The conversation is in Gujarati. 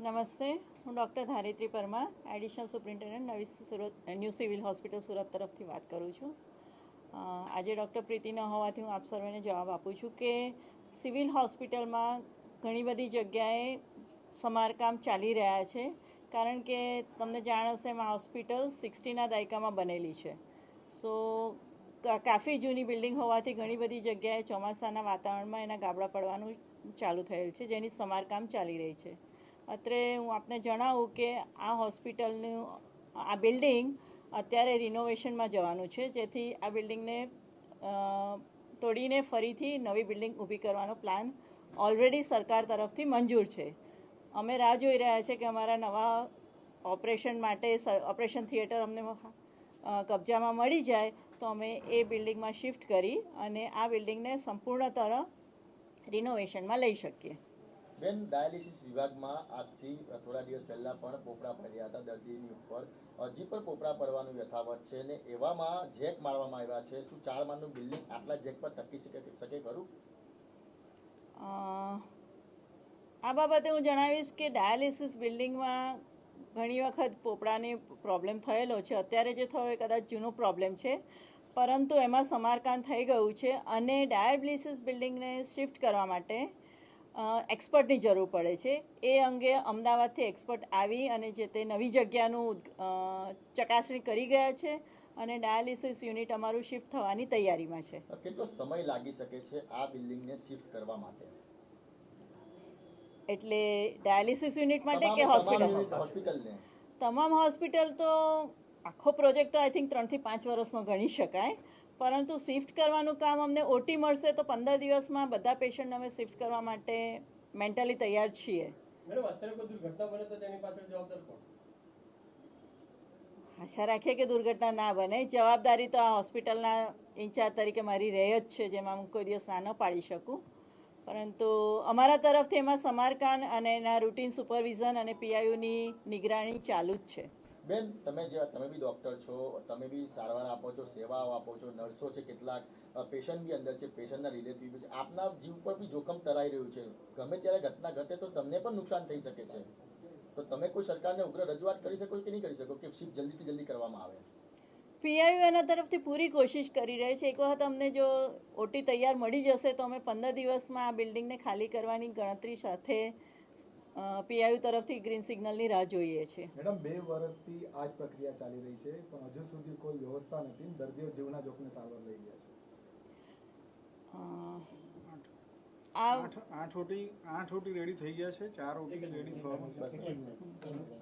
નમસ્તે, હું doctor Dharitri Parmar, additional superintendent new civil hospital Surat તરફથી વાત કરું છું. આજે ડૉક્ટર પ્રીતિ ન હોવાથી હું આપ સર્વેને જવાબ આપું છું કે સિવિલ હોસ્પિટલમાં ઘણી બધી જગ્યાએ સમારકામ ચાલી રહ્યા છે. કારણ કે તમને જાણ હશે એમાં હોસ્પિટલ 60ના દાયકામાં બનેલી છે. સો કાફી જૂની બિલ્ડિંગ હોવાથી ઘણી બધી જગ્યાએ ચોમાસાના વાતાવરણમાં એના ગાબડા પડવાનું ચાલુ થયેલ છે, જેની સમારકામ ચાલી રહી છે. અત્રે હું આપને જણાવું કે આ હોસ્પિટલનું આ બિલ્ડિંગ અત્યારે રિનોવેશનમાં જવાનું છે, જેથી આ બિલ્ડિંગને તોડીને ફરીથી નવી બિલ્ડિંગ ઊભી કરવાનો પ્લાન ઓલરેડી સરકાર તરફથી મંજૂર છે. અમે રાહ જોઈ રહ્યા છીએ કે અમારા નવા ઓપરેશન માટે ઓપરેશન થિયેટર અમને કબજામાં મળી જાય તો અમે એ બિલ્ડિંગમાં શિફ્ટ કરી અને આ બિલ્ડિંગને સંપૂર્ણતઃ રિનોવેશનમાં લઈ શકીએ. બેન, ડાયાલિસિસ વિભાગમાં આજથી થોડા દિવસ પહેલા પણ પોપડા પડ્યા હતા દર્દીની ઉપર. હજી પણ પોપડા પડવાનું યથાવત છે ને એવામાં જેક મારવામાં આવ્યા છે. શું 4 માળનું બિલ્ડિંગ આટલા જેક પર ટકી શકે ખરું? આ બાબતે હું જણાવીશ કે ડાયાલિસિસ બિલ્ડિંગમાં ઘણી વખત પોપડાની પ્રોબ્લેમ થયેલો છે. અત્યારે જે થયો એ કદાચ જૂનો પ્રોબ્લેમ છે, પરંતુ એમાં સમારકામ થઈ ગયું છે અને ડાયાલિસિસ બિલ્ડિંગને શિફ્ટ કરવા માટે એક્સપર્ટની જરૂર પડે છે. એ અંગે અમદાવાદથી એક્સપર્ટ આવી અને જે તે નવી જગ્યાનું ચકાસણી કરી ગયા છે અને ડાયાલિસિસ યુનિટ અમારું શિફ્ટ થવાની તૈયારીમાં છે. કેટલો સમય લાગી શકે છે આ બિલ્ડિંગને શિફ્ટ કરવા માટે? એટલે ડાયાલિસિસ યુનિટ માટે કે હોસ્પિટલને? તમામ હોસ્પિટલ તો આખો પ્રોજેક્ટ તો આઈ થિંક 3 થી 5 વર્ષનો ગણી શકાય, પરંતુ શિફ્ટ કરવાનું કામ અમને ઓટી મળશે તો 15 દિવસમાં બધા પેશન્ટ અમે શિફ્ટ કરવા માટે મેન્ટલી તૈયાર છીએ. મેડમ, અત્યારે કોઈ દુર્ઘટના બને તો તેની પાછળ જવાબદાર કોણ? આશા રાખીએ કે દુર્ઘટના ના બને. જવાબદારી તો આ હોસ્પિટલના ઇન્ચાર્જ તરીકે મારી રહે જ છે, જેમાં હું કોઈ દિવસ ના ન પાડી શકું. પરંતુ અમારા તરફથી એમાં સમારકામ અને એના રૂટીન સુપરવિઝન અને પીઆઈયુની નિગરાણી ચાલુ જ છે. બેન, તમે બી ડૉક્ટર છો, તમે બી સારવાર આપો છો, સેવાઓ આપો છો, નર્સો છે, કેટલાક પેશન્ટ બી અંદર છે, પેશન્ટના રિલેટિવ છે. આપના જીવ પર બી જોખમ તરાઈ રહ્યું છે. ગમે ત્યારે ઘટના ઘટે તો તમને પણ નુકસાન થઈ શકે છે. તો તમે કોઈ સરકારને ઉગ્ર રજૂઆત કરી શકો કે નહીં કરી શકો કે શિફ્ટ જલ્દીથી જલ્દી કરવામાં આવે? પીઆઈયુ એના તરફથી પૂરી કોશિશ કરી રહી છે. એક વખત અમને જો ઓટી તૈયાર મળી જશે તો અમે 15 દિવસમાં આ બિલ્ડિંગને ખાલી કરવાની ગણતરી સાથે પીઆઈયુ તરફથી ગ્રીન સિગ્નલની રાહ જોઈએ છીએ. મેડમ, 2 વર્ષથી આ જ પ્રક્રિયા ચાલી રહી છે, પણ હજુ સુધી કોઈ વ્યવસ્થા નથી. દર્દીઓ જીવના જોખમે સારવાર લઈ રહ્યા છે. 8 ઓટી રેડી થઈ ગયા છે, 4 ઓટી રેડી થવાનું છે.